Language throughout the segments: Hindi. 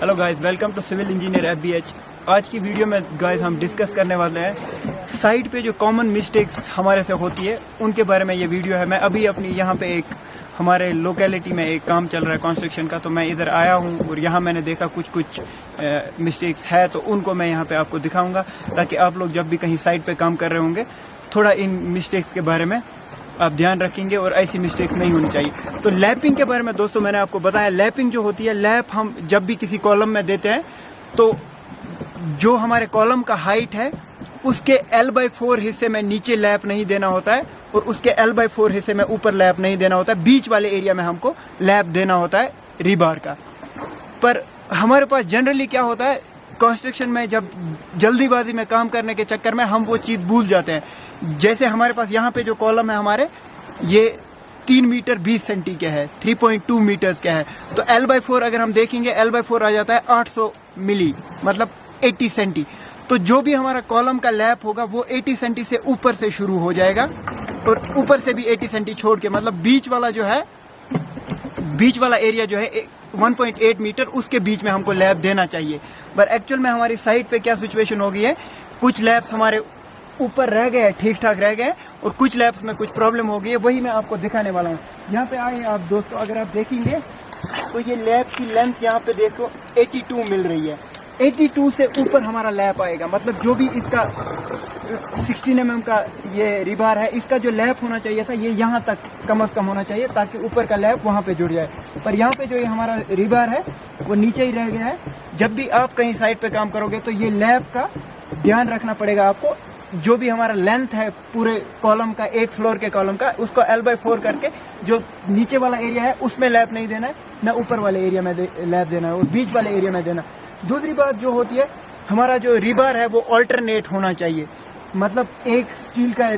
Hello guys, welcome to civil engineer FBH। आज की वीडियो में गाइस हम डिस्कस करने वाले हैं साइट पे जो कॉमन मिस्टेक्स हमारे से होती है उनके बारे में ये वीडियो है। मैं अभी अपनी यहाँ पे एक हमारे लोकेलिटी में एक काम चल रहा है कंस्ट्रक्शन का, तो मैं इधर आया हूँ और यहाँ मैंने देखा कुछ मिस्टेक्स है, तो उनको मैं यहाँ पे आपको दिखाऊंगा ताकि आप लोग जब भी कहीं साइट पे काम कर रहे होंगे थोड़ा इन मिस्टेक्स के बारे में आप ध्यान रखेंगे और ऐसी मिस्टेक्स नहीं होनी चाहिए। तो लैपिंग के बारे में दोस्तों मैंने आपको बताया, लैपिंग जो होती है, लैप हम जब भी किसी कॉलम में देते हैं तो जो हमारे कॉलम का हाइट है उसके L/4 हिस्से में नीचे लैप नहीं देना होता है और उसके L/4 हिस्से में ऊपर लैप नहीं देना होता है। बीच वाले एरिया में हमको लैप देना होता है रीबार का। पर हमारे पास जनरली क्या होता है, कंस्ट्रक्शन में जब जल्दीबाजी में काम करने के चक्कर में हम वो चीज़ भूल जाते हैं। जैसे हमारे पास यहाँ पे जो कॉलम है हमारे, ये 3 मीटर 20 सेंटी के है, 3.2 मीटर्स का है। तो L/4 अगर हम देखेंगे, L/4 आ जाता है 800 मिली, मतलब 80 सेंटी। तो जो भी हमारा कॉलम का लैप होगा वो 80 सेंटी से ऊपर से शुरू हो जाएगा और ऊपर से भी 80 सेंटी छोड़ के, मतलब बीच वाला जो है, बीच वाला एरिया जो है 1.8 मीटर, उसके बीच में हमको लैप देना चाहिए। पर एक्चुअल में हमारी साइट पे क्या सिचुएशन हो गई है, कुछ लैप्स हमारे ऊपर रह गए हैं, ठीक ठाक रह गए, और कुछ लैब्स में कुछ प्रॉब्लम हो गई है। वही मैं आपको दिखाने वाला हूँ। यहाँ पे आए आप दोस्तों, अगर आप देखेंगे तो ये लैब की लेंथ यहाँ पे देखो 82 मिल रही है। 82 से ऊपर हमारा लैप आएगा, मतलब जो भी इसका 16 mm का ये रिबार है, इसका जो लैप होना चाहिए था ये यहाँ तक कम से कम होना चाहिए ताकि ऊपर का लैप वहाँ पे जुड़ जाए। पर यहाँ पे जो ये हमारा रिबार है वो नीचे ही रह गया है। जब भी आप कहीं साइड पे काम करोगे तो ये लैप का ध्यान रखना पड़ेगा आपको। जो भी हमारा लेंथ है पूरे कॉलम का, एक फ्लोर के कॉलम का, उसको L/4 करके जो नीचे वाला एरिया है उसमें लैप नहीं देना है, न ऊपर वाले एरिया में लैप देना है और बीच वाले एरिया में देना। दूसरी बात जो होती है, हमारा जो रिबार है वो ऑल्टरनेट होना चाहिए, मतलब एक स्टील का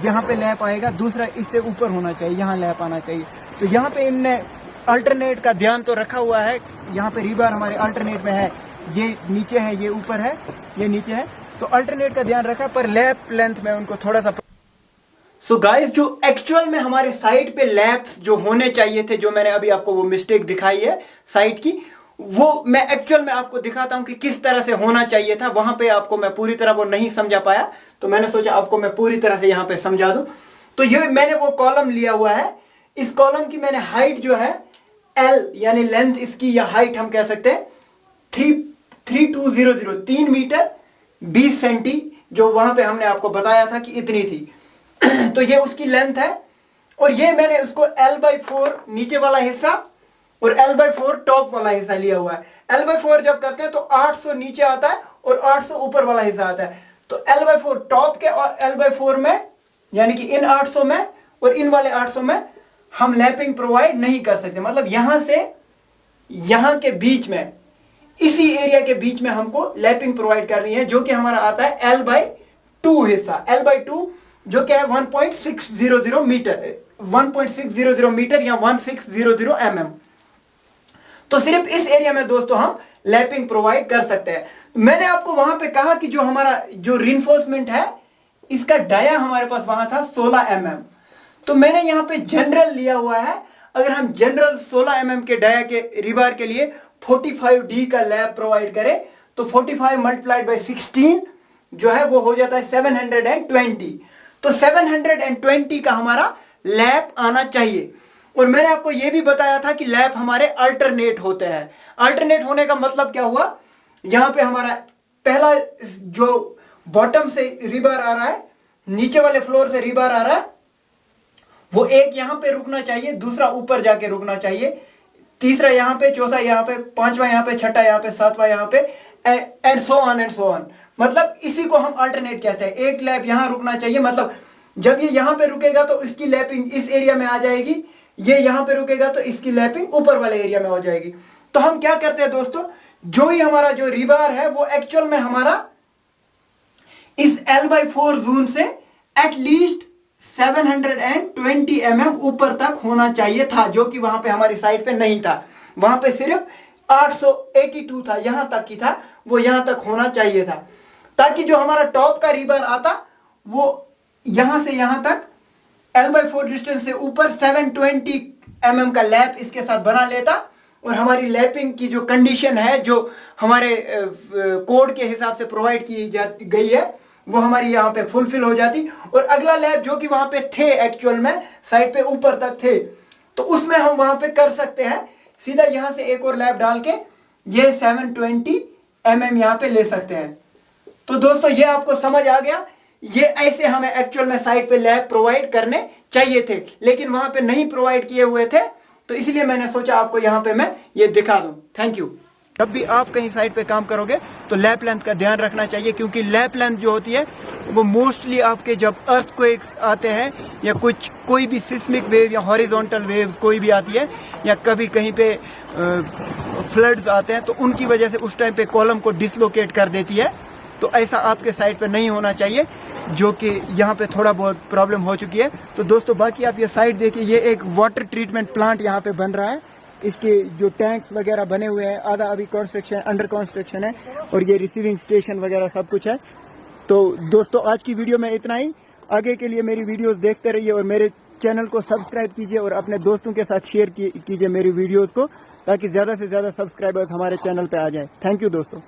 यहाँ पे लैप आएगा, दूसरा इससे ऊपर होना चाहिए, यहाँ लैप आना चाहिए। तो यहाँ पे इनने अल्टरनेट का ध्यान तो रखा हुआ है। यहाँ पे रिबार हमारे अल्टरनेट में है, ये नीचे है, ये ऊपर है, ये नीचे है, तो अल्टरनेट का ध्यान रखा। पर लैप लेंथ में उनको थोड़ा सा सो गाइस, जो एक्चुअल में हमारे साइट पे लैप्स जो होने चाहिए थे, जो मैंने अभी आपको वो मिस्टेक दिखाई है साइट की, वो मैं एक्चुअल में आपको दिखाता हूं कि किस तरह से होना चाहिए था। वहां पे आपको मैं पूरी तरह वो नहीं समझा पाया, तो मैंने सोचा आपको मैं पूरी तरह से यहां पे समझा दूं। तो ये मैंने वो कॉलम लिया हुआ है, इस कॉलम की मैंने हाइट जो है L यानी लेंथ इसकी, या हाइट हम कह सकते हैं 3200, 3 मीटर 20 सेंटी, जो वहां पे हमने आपको बताया था कि इतनी थी। तो ये उसकी लेंथ है, और ये मैंने उसको L/4 नीचे वाला हिस्सा और L/4 टॉप वाला हिस्सा लिया हुआ है। L/4 जब करते हैं तो 800 नीचे आता है और 800 ऊपर वाला हिस्सा आता है। तो L/4 टॉप के और L/4 में, यानी कि इन 800 में और इन वाले 800 में हम लैपिंग प्रोवाइड नहीं कर सकते। मतलब यहां से यहां के बीच में, इसी एरिया के बीच में हमको लैपिंग प्रोवाइड करनी है, जो कि हमारा आता है L/2 हिस्सा। L/2 जो कि है 1.600 मीटर, 1.600 मीटर या 1600 mm। तो सिर्फ इस एरिया में दोस्तों हम लैपिंग प्रोवाइड कर सकते हैं। मैंने आपको वहां पे कहा कि जो हमारा जो रिइंफोर्समेंट है, इसका डाया हमारे पास वहां था 16 mm। तो मैंने यहां पे जनरल लिया हुआ है। अगर हम जनरल 16 mm के डाया के रिबार के लिए 45D का लैप प्रोवाइड करें तो 45 मल्टीप्लाइड बाई 16 जो है वो हो जाता है 720। तो 720 का हमारा लैप आना चाहिए। और मैंने आपको यह भी बताया था कि लैप हमारे अल्टरनेट होते हैं। अल्टरनेट होने का मतलब क्या हुआ, यहां पे हमारा पहला जो बॉटम से रिबार आ रहा है, नीचे वाले फ्लोर से रिबार आ रहा है, वो एक यहां पे रुकना चाहिए, दूसरा ऊपर जाके रुकना चाहिए, तीसरा यहां पे, चौथा यहां पे, पांचवा यहां पे, छठा यहां पे, सातवां यहां पे, एंड सो ऑन। मतलब इसी को हम अल्टरनेट कहते हैं। एक लैप यहां रुकना चाहिए, मतलब जब ये यहां पे रुकेगा तो इसकी लैपिंग इस एरिया में आ जाएगी, ये यहां पे रुकेगा तो इसकी लैपिंग ऊपर वाले एरिया में हो जाएगी। तो हम क्या करते हैं दोस्तों, जो ही हमारा जो रिबार है वो एक्चुअल में हमारा इस L/4 जोन से एटलीस्ट 720 mm ऊपर तक होना चाहिए था, जो कि वहां पे हमारी साइड पे नहीं था। वहां पे सिर्फ 882 था, यहां तक की था, वो यहां तक होना चाहिए था, ताकि जो हमारा टॉप का रिबार आता वो यहां से यहां तक L/4 डिस्टेंस से ऊपर 720 mm का लैप इसके साथ बना लेता और हमारी लैपिंग की जो कंडीशन है, जो हमारे कोड के हिसाब से प्रोवाइड की गई है, वो हमारी यहाँ पे फुलफिल हो जाती। और अगला लैब जो कि वहां पे थे एक्चुअल में साइड पे ऊपर तक थे, तो उसमें हम वहां पे कर सकते हैं सीधा यहां से एक और लैब डाल के ये 720 mm यहाँ पे ले सकते हैं। तो दोस्तों ये आपको समझ आ गया, ये ऐसे हमें एक्चुअल में साइट पे लैब प्रोवाइड करने चाहिए थे, लेकिन वहां पे नहीं प्रोवाइड किए हुए थे, तो इसलिए मैंने सोचा आपको यहां पे मैं ये दिखा दूं। Thank you. जब भी आप कहीं साइट पे काम करोगे तो लैप लेंथ का ध्यान रखना चाहिए, क्योंकि लैप लेंथ जो होती है वो मोस्टली आपके जब अर्थक्वेक्स आते हैं या कोई भी सिस्मिक वेव या हॉरिजॉन्टल वेव्स कोई भी आती है, या कभी कहीं पे फ्लड्स आते हैं, तो उनकी वजह से उस टाइम पे कॉलम को डिसलोकेट कर देती है। तो ऐसा आपके साइट पे नहीं होना चाहिए, जो कि यहाँ पे थोड़ा बहुत प्रॉब्लम हो चुकी है। तो दोस्तों बाकी आप ये साइट देखिए, ये एक वाटर ट्रीटमेंट प्लांट यहाँ पे बन रहा है, इसके जो टैंक्स वगैरह बने हुए हैं, आधा अभी कंस्ट्रक्शन अंडर कंस्ट्रक्शन है, और ये रिसीविंग स्टेशन वगैरह सब कुछ है। तो दोस्तों आज की वीडियो में इतना ही। आगे के लिए मेरी वीडियोस देखते रहिए और मेरे चैनल को सब्सक्राइब कीजिए और अपने दोस्तों के साथ शेयर कीजिए मेरी वीडियोस को, ताकि ज़्यादा से ज़्यादा सब्सक्राइबर्स हमारे चैनल पे आ जाए। थैंक यू दोस्तों।